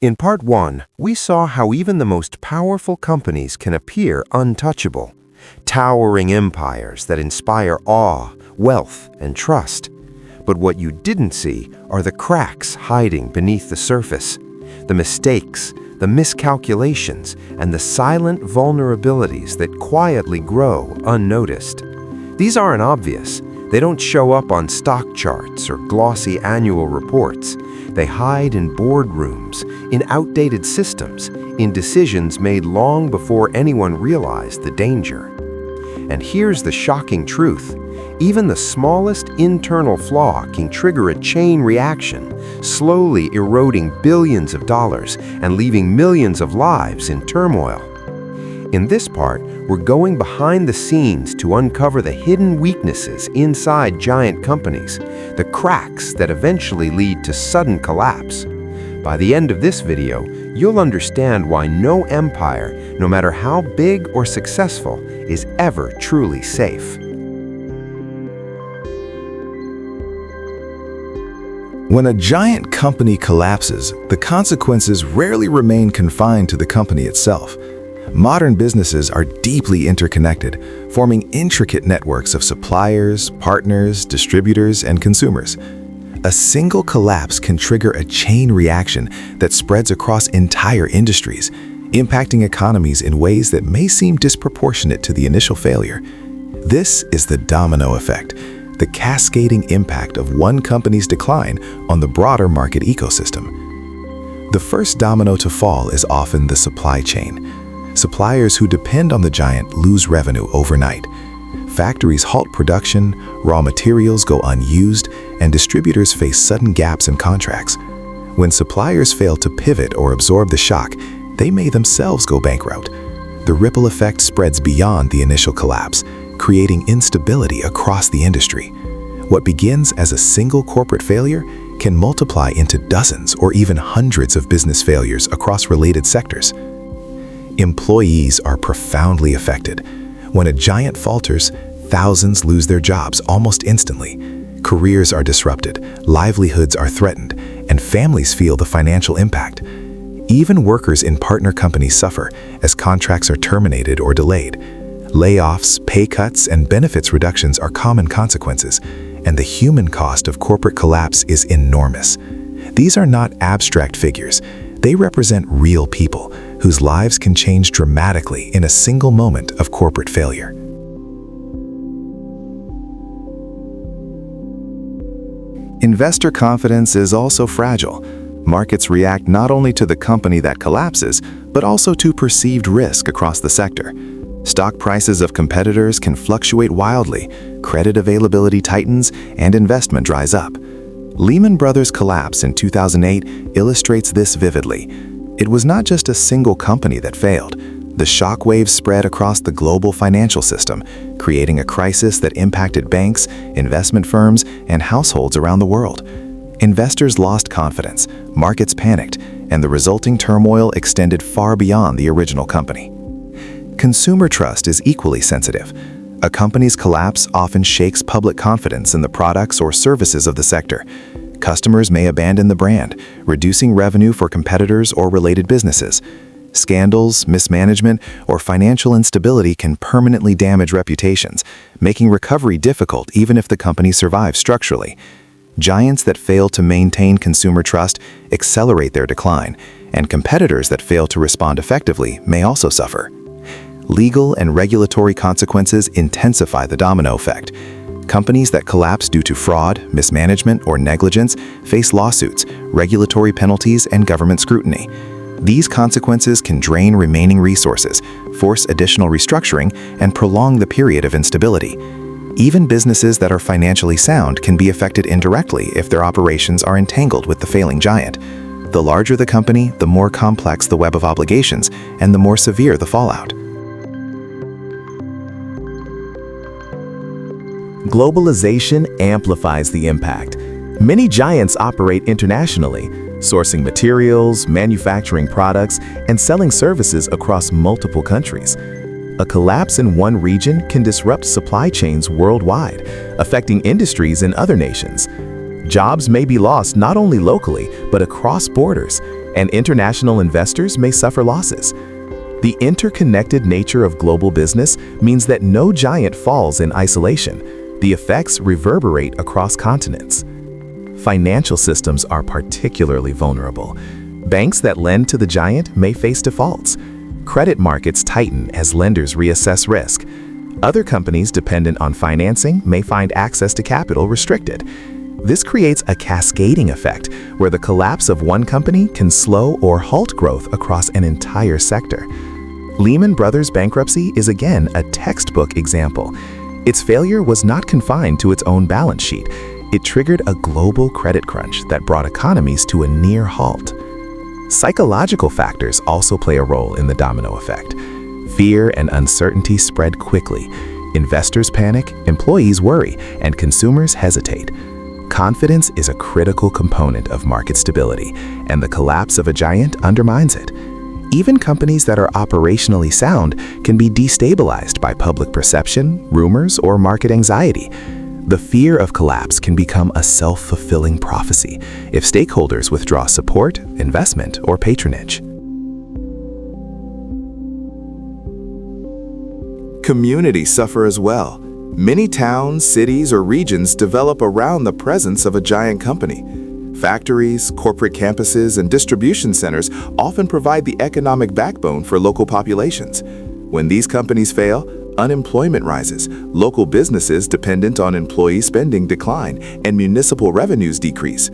In Part 1, we saw how even the most powerful companies can appear untouchable, towering empires that inspire awe, wealth, and trust. But what you didn't see are the cracks hiding beneath the surface, the mistakes, the miscalculations, and the silent vulnerabilities that quietly grow unnoticed. These aren't obvious. They don't show up on stock charts or glossy annual reports. They hide in boardrooms, in outdated systems, in decisions made long before anyone realized the danger. And here's the shocking truth. Even the smallest internal flaw can trigger a chain reaction, slowly eroding billions of dollars and leaving millions of lives in turmoil. In this part, we're going behind the scenes to uncover the hidden weaknesses inside giant companies, the cracks that eventually lead to sudden collapse. By the end of this video, you'll understand why no empire, no matter how big or successful, is ever truly safe. When a giant company collapses, the consequences rarely remain confined to the company itself. Modern businesses are deeply interconnected, forming intricate networks of suppliers, partners, distributors, and consumers. A single collapse can trigger a chain reaction that spreads across entire industries, impacting economies in ways that may seem disproportionate to the initial failure. This is the domino effect, the cascading impact of one company's decline on the broader market ecosystem. The first domino to fall is often the supply chain. Suppliers who depend on the giant lose revenue overnight. Factories halt production, raw materials go unused, and distributors face sudden gaps in contracts. When suppliers fail to pivot or absorb the shock, they may themselves go bankrupt. The ripple effect spreads beyond the initial collapse, creating instability across the industry. What begins as a single corporate failure can multiply into dozens or even hundreds of business failures across related sectors. Employees are profoundly affected. When a giant falters, thousands lose their jobs almost instantly. Careers are disrupted, livelihoods are threatened, and families feel the financial impact. Even workers in partner companies suffer as contracts are terminated or delayed. Layoffs, pay cuts, and benefits reductions are common consequences, and the human cost of corporate collapse is enormous. These are not abstract figures. They represent real people whose lives can change dramatically in a single moment of corporate failure. Investor confidence is also fragile. Markets react not only to the company that collapses, but also to perceived risk across the sector. Stock prices of competitors can fluctuate wildly, credit availability tightens, and investment dries up. Lehman Brothers' collapse in 2008 illustrates this vividly. It was not just a single company that failed. The shockwaves spread across the global financial system, creating a crisis that impacted banks, investment firms, and households around the world. Investors lost confidence, markets panicked, and the resulting turmoil extended far beyond the original company. Consumer trust is equally sensitive. A company's collapse often shakes public confidence in the products or services of the sector. Customers may abandon the brand, reducing revenue for competitors or related businesses. Scandals, mismanagement, or financial instability can permanently damage reputations, making recovery difficult even if the company survives structurally. Giants that fail to maintain consumer trust accelerate their decline, and competitors that fail to respond effectively may also suffer. Legal and regulatory consequences intensify the domino effect. Companies that collapse due to fraud, mismanagement, or negligence face lawsuits, regulatory penalties, and government scrutiny. These consequences can drain remaining resources, force additional restructuring, and prolong the period of instability. Even businesses that are financially sound can be affected indirectly if their operations are entangled with the failing giant. The larger the company, the more complex the web of obligations, and the more severe the fallout. Globalization amplifies the impact. Many giants operate internationally, sourcing materials, manufacturing products, and selling services across multiple countries. A collapse in one region can disrupt supply chains worldwide, affecting industries in other nations. Jobs may be lost not only locally, but across borders, and international investors may suffer losses. The interconnected nature of global business means that no giant falls in isolation. The effects reverberate across continents. Financial systems are particularly vulnerable. Banks that lend to the giant may face defaults. Credit markets tighten as lenders reassess risk. Other companies dependent on financing may find access to capital restricted. This creates a cascading effect where the collapse of one company can slow or halt growth across an entire sector. Lehman Brothers' bankruptcy is again a textbook example. Its failure was not confined to its own balance sheet. It triggered a global credit crunch that brought economies to a near halt. Psychological factors also play a role in the domino effect. Fear and uncertainty spread quickly. Investors panic, employees worry, and consumers hesitate. Confidence is a critical component of market stability, and the collapse of a giant undermines it. Even companies that are operationally sound can be destabilized by public perception, rumors, or market anxiety. The fear of collapse can become a self-fulfilling prophecy if stakeholders withdraw support, investment, or patronage. Communities suffer as well. Many towns, cities, or regions develop around the presence of a giant company. Factories, corporate campuses, and distribution centers often provide the economic backbone for local populations. When these companies fail, unemployment rises, local businesses dependent on employee spending decline, and municipal revenues decrease.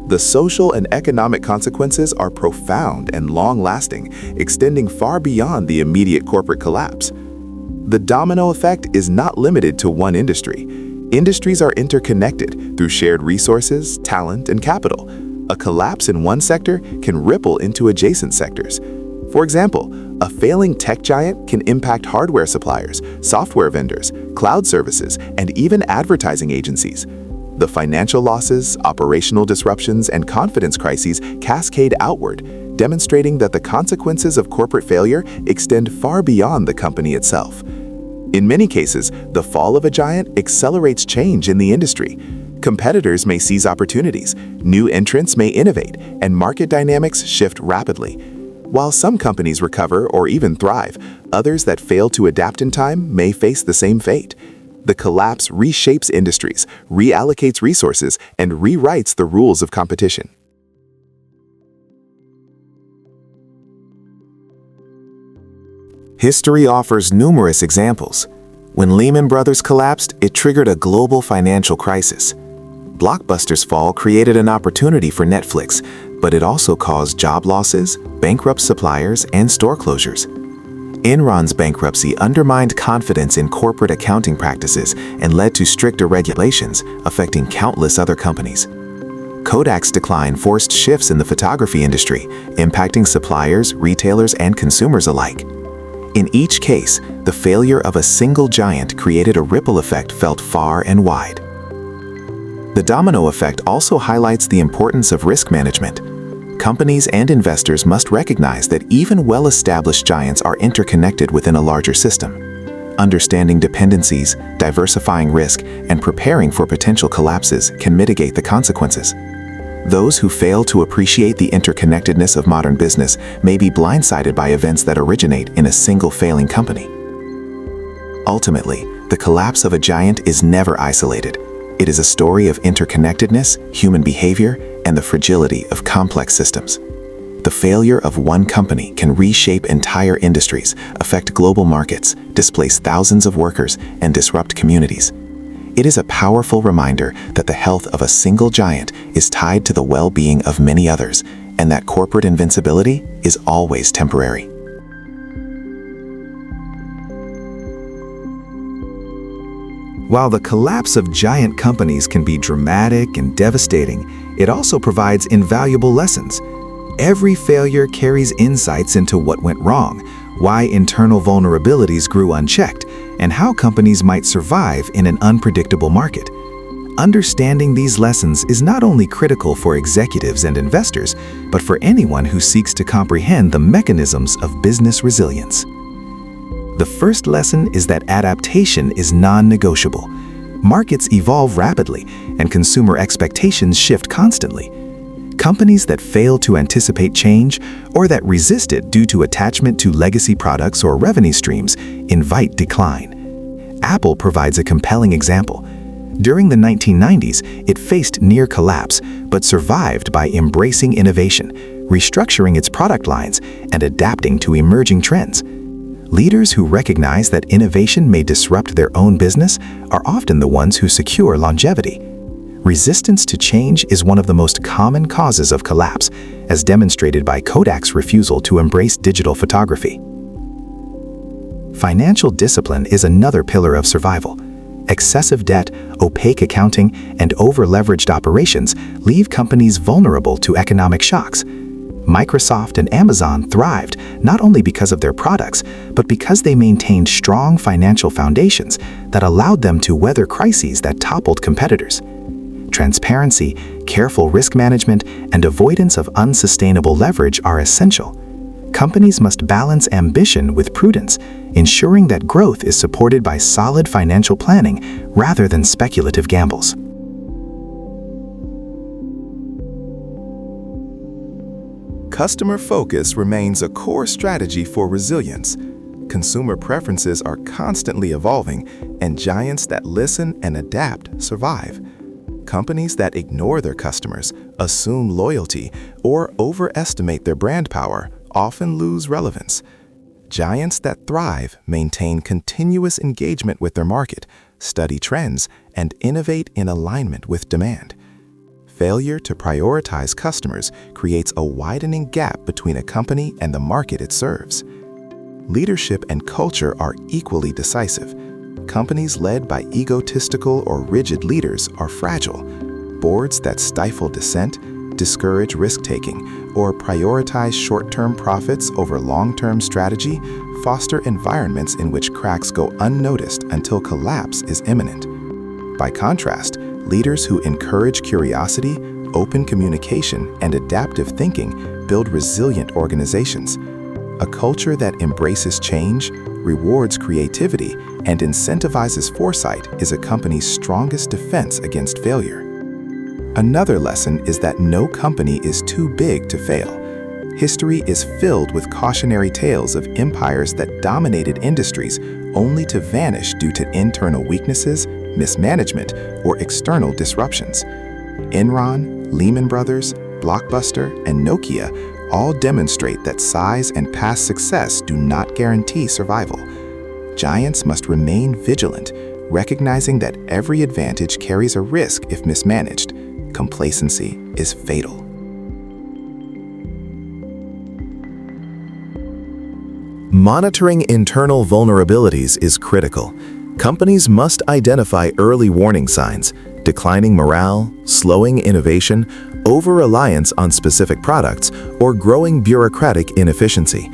The social and economic consequences are profound and long-lasting, extending far beyond the immediate corporate collapse. The domino effect is not limited to one industry. Industries are interconnected through shared resources, talent, and capital. A collapse in one sector can ripple into adjacent sectors. For example, a failing tech giant can impact hardware suppliers, software vendors, cloud services, and even advertising agencies. The financial losses, operational disruptions, and confidence crises cascade outward, demonstrating that the consequences of corporate failure extend far beyond the company itself. In many cases, the fall of a giant accelerates change in the industry. Competitors may seize opportunities, new entrants may innovate, and market dynamics shift rapidly. While some companies recover or even thrive, others that fail to adapt in time may face the same fate. The collapse reshapes industries, reallocates resources, and rewrites the rules of competition. History offers numerous examples. When Lehman Brothers collapsed, it triggered a global financial crisis. Blockbuster's fall created an opportunity for Netflix, but it also caused job losses, bankrupt suppliers, and store closures. Enron's bankruptcy undermined confidence in corporate accounting practices and led to stricter regulations, affecting countless other companies. Kodak's decline forced shifts in the photography industry, impacting suppliers, retailers, and consumers alike. In each case, the failure of a single giant created a ripple effect felt far and wide. The domino effect also highlights the importance of risk management. Companies and investors must recognize that even well-established giants are interconnected within a larger system. Understanding dependencies, diversifying risk, and preparing for potential collapses can mitigate the consequences. Those who fail to appreciate the interconnectedness of modern business may be blindsided by events that originate in a single failing company. Ultimately, the collapse of a giant is never isolated. It is a story of interconnectedness, human behavior, and the fragility of complex systems. The failure of one company can reshape entire industries, affect global markets, displace thousands of workers, and disrupt communities. It is a powerful reminder that the health of a single giant is tied to the well-being of many others, and that corporate invincibility is always temporary. While the collapse of giant companies can be dramatic and devastating, it also provides invaluable lessons. Every failure carries insights into what went wrong, why internal vulnerabilities grew unchecked, and how companies might survive in an unpredictable market. Understanding these lessons is not only critical for executives and investors, but for anyone who seeks to comprehend the mechanisms of business resilience. The first lesson is that adaptation is non-negotiable. Markets evolve rapidly, and consumer expectations shift constantly. Companies that fail to anticipate change or that resist it due to attachment to legacy products or revenue streams invite decline. Apple provides a compelling example. During the 1990s, it faced near collapse, but survived by embracing innovation, restructuring its product lines, and adapting to emerging trends. Leaders who recognize that innovation may disrupt their own business are often the ones who secure longevity. Resistance to change is one of the most common causes of collapse, as demonstrated by Kodak's refusal to embrace digital photography. Financial discipline is another pillar of survival. Excessive debt, opaque accounting, and over-leveraged operations leave companies vulnerable to economic shocks. Microsoft and Amazon thrived not only because of their products, but because they maintained strong financial foundations that allowed them to weather crises that toppled competitors. Transparency, careful risk management, and avoidance of unsustainable leverage are essential. Companies must balance ambition with prudence, ensuring that growth is supported by solid financial planning rather than speculative gambles. Customer focus remains a core strategy for resilience. Consumer preferences are constantly evolving, and giants that listen and adapt survive. Companies that ignore their customers, assume loyalty, or overestimate their brand power often lose relevance. Giants that thrive maintain continuous engagement with their market, study trends, and innovate in alignment with demand. Failure to prioritize customers creates a widening gap between a company and the market it serves. Leadership and culture are equally decisive. Companies led by egotistical or rigid leaders are fragile. Boards that stifle dissent, discourage risk-taking, or prioritize short-term profits over long-term strategy foster environments in which cracks go unnoticed until collapse is imminent. By contrast, leaders who encourage curiosity, open communication, and adaptive thinking build resilient organizations. A culture that embraces change, rewards creativity, and incentivizes foresight is a company's strongest defense against failure. Another lesson is that no company is too big to fail. History is filled with cautionary tales of empires that dominated industries only to vanish due to internal weaknesses, mismanagement, or external disruptions. Enron, Lehman Brothers, Blockbuster, and Nokia all demonstrate that size and past success do not guarantee survival. Giants must remain vigilant, recognizing that every advantage carries a risk if mismanaged. Complacency is fatal. Monitoring internal vulnerabilities is critical. Companies must identify early warning signs, declining morale, slowing innovation, over-reliance on specific products, or growing bureaucratic inefficiency.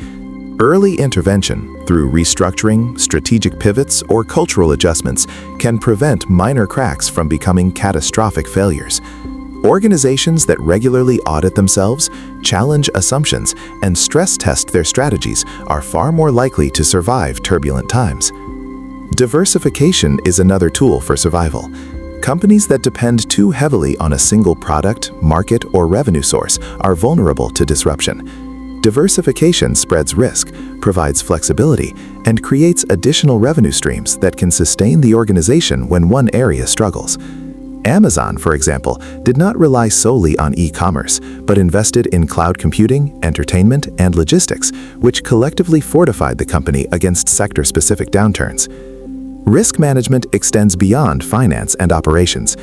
Early intervention, through restructuring, strategic pivots, or cultural adjustments, can prevent minor cracks from becoming catastrophic failures. Organizations that regularly audit themselves, challenge assumptions, and stress test their strategies are far more likely to survive turbulent times. Diversification is another tool for survival. Companies that depend too heavily on a single product, market, or revenue source are vulnerable to disruption. Diversification spreads risk, provides flexibility, and creates additional revenue streams that can sustain the organization when one area struggles. Amazon, for example, did not rely solely on e-commerce, but invested in cloud computing, entertainment, and logistics, which collectively fortified the company against sector-specific downturns. Risk management extends beyond finance and operations.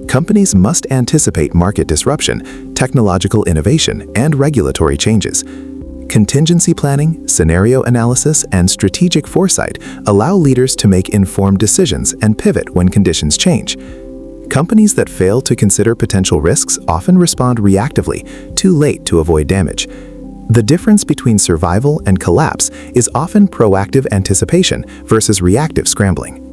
Companies must anticipate market disruption, technological innovation, and regulatory changes. Contingency planning, scenario analysis, and strategic foresight allow leaders to make informed decisions and pivot when conditions change. Companies that fail to consider potential risks often respond reactively, too late to avoid damage. The difference between survival and collapse is often proactive anticipation versus reactive scrambling.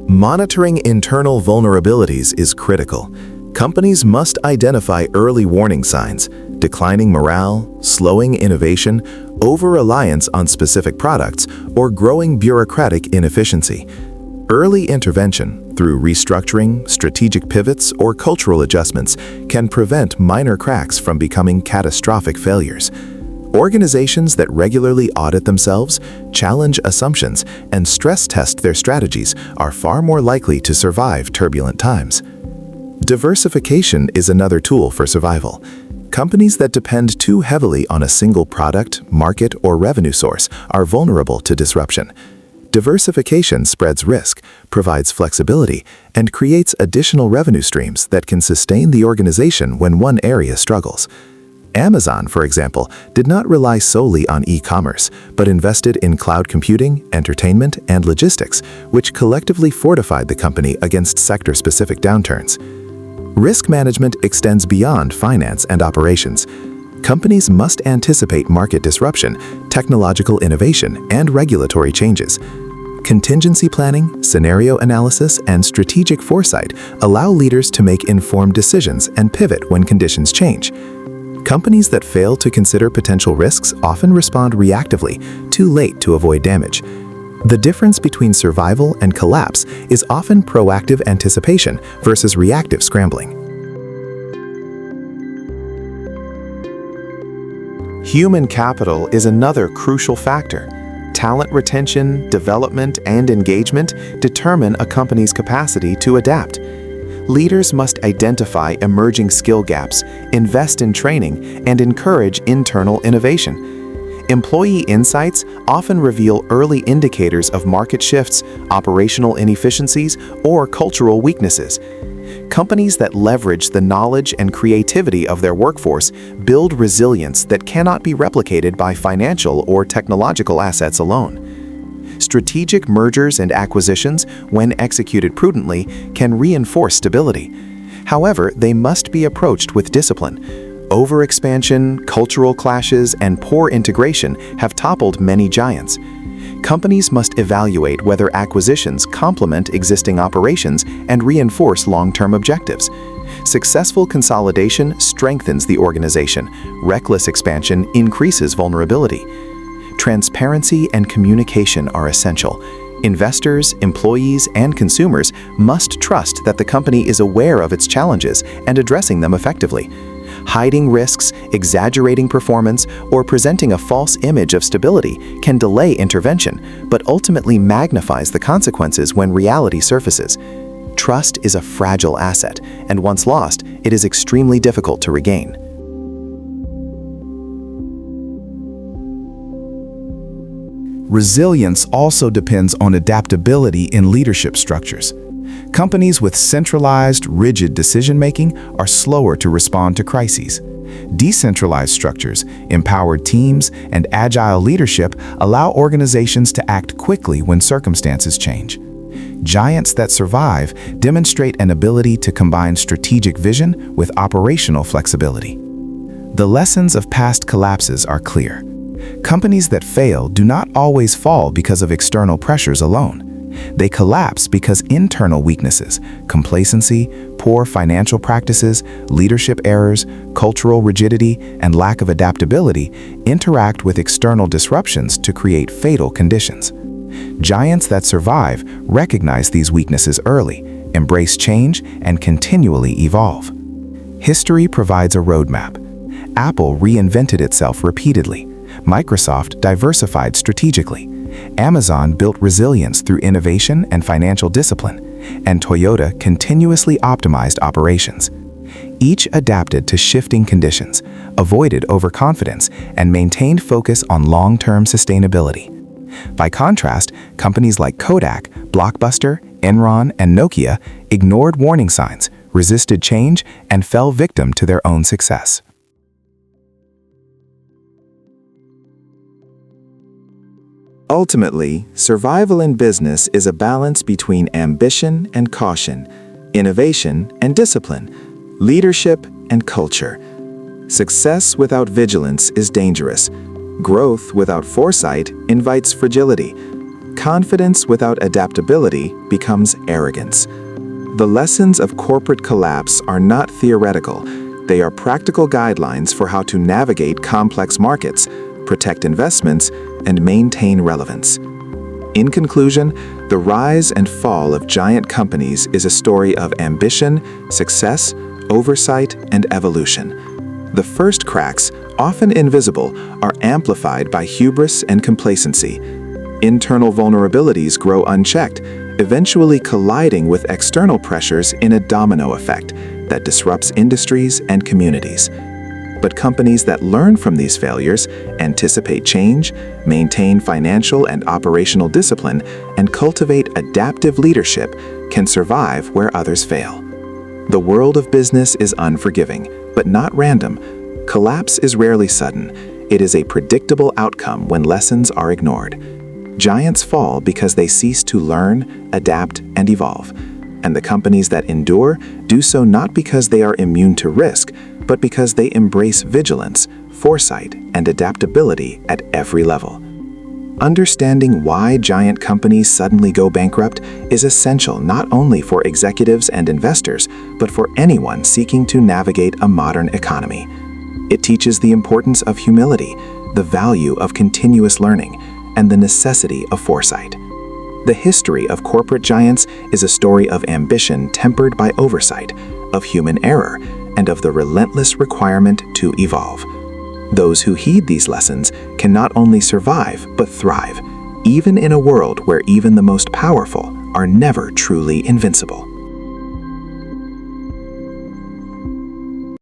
Monitoring internal vulnerabilities is critical. Companies must identify early warning signs, declining morale, slowing innovation, over-reliance on specific products, or growing bureaucratic inefficiency. Early intervention through restructuring, strategic pivots, or cultural adjustments can prevent minor cracks from becoming catastrophic failures. Organizations that regularly audit themselves, challenge assumptions, and stress test their strategies are far more likely to survive turbulent times. Diversification is another tool for survival. Companies that depend too heavily on a single product, market, or revenue source are vulnerable to disruption. Diversification spreads risk, provides flexibility, and creates additional revenue streams that can sustain the organization when one area struggles. Amazon, for example, did not rely solely on e-commerce, but invested in cloud computing, entertainment, and logistics, which collectively fortified the company against sector-specific downturns. Risk management extends beyond finance and operations. Companies must anticipate market disruption, technological innovation, and regulatory changes. Contingency planning, scenario analysis, and strategic foresight allow leaders to make informed decisions and pivot when conditions change. Companies that fail to consider potential risks often respond reactively, too late to avoid damage. The difference between survival and collapse is often proactive anticipation versus reactive scrambling. Human capital is another crucial factor. Talent retention, development, and engagement determine a company's capacity to adapt. Leaders must identify emerging skill gaps, invest in training, and encourage internal innovation. Employee insights often reveal early indicators of market shifts, operational inefficiencies, or cultural weaknesses. Companies that leverage the knowledge and creativity of their workforce build resilience that cannot be replicated by financial or technological assets alone. Strategic mergers and acquisitions, when executed prudently, can reinforce stability. However, they must be approached with discipline. Overexpansion, cultural clashes, and poor integration have toppled many giants. Companies must evaluate whether acquisitions complement existing operations and reinforce long-term objectives. Successful consolidation strengthens the organization. Reckless expansion increases vulnerability. Transparency and communication are essential. Investors, employees, and consumers must trust that the company is aware of its challenges and addressing them effectively. Hiding risks, exaggerating performance, or presenting a false image of stability can delay intervention, but ultimately magnifies the consequences when reality surfaces. Trust is a fragile asset, and once lost, it is extremely difficult to regain. Resilience also depends on adaptability in leadership structures. Companies with centralized, rigid decision-making are slower to respond to crises. Decentralized structures, empowered teams, and agile leadership allow organizations to act quickly when circumstances change. Giants that survive demonstrate an ability to combine strategic vision with operational flexibility. The lessons of past collapses are clear. Companies that fail do not always fall because of external pressures alone. They collapse because internal weaknesses, complacency, poor financial practices, leadership errors, cultural rigidity, and lack of adaptability interact with external disruptions to create fatal conditions. Giants that survive recognize these weaknesses early, embrace change, and continually evolve. History provides a roadmap. Apple reinvented itself repeatedly. Microsoft diversified strategically. Amazon built resilience through innovation and financial discipline, and Toyota continuously optimized operations. Each adapted to shifting conditions, avoided overconfidence, and maintained focus on long-term sustainability. By contrast, companies like Kodak, Blockbuster, Enron, and Nokia ignored warning signs, resisted change, and fell victim to their own success. Ultimately, survival in business is a balance between ambition and caution, innovation and discipline, leadership and culture. Success without vigilance is dangerous. Growth without foresight invites fragility. Confidence without adaptability becomes arrogance. The lessons of corporate collapse are not theoretical. They are practical guidelines for how to navigate complex markets, protect investments, and maintain relevance. In conclusion, the rise and fall of giant companies is a story of ambition, success, oversight, and evolution. The first cracks, often invisible, are amplified by hubris and complacency. Internal vulnerabilities grow unchecked, eventually colliding with external pressures in a domino effect that disrupts industries and communities. But companies that learn from these failures, anticipate change, maintain financial and operational discipline, and cultivate adaptive leadership can survive where others fail. The world of business is unforgiving, but not random. Collapse is rarely sudden. It is a predictable outcome when lessons are ignored. Giants fall because they cease to learn, adapt, and evolve. And the companies that endure do so not because they are immune to risk, but because they embrace vigilance, foresight, and adaptability at every level. Understanding why giant companies suddenly go bankrupt is essential not only for executives and investors, but for anyone seeking to navigate a modern economy. It teaches the importance of humility, the value of continuous learning, and the necessity of foresight. The history of corporate giants is a story of ambition tempered by oversight, of human error, and of the relentless requirement to evolve. Those who heed these lessons can not only survive, but thrive, even in a world where even the most powerful are never truly invincible.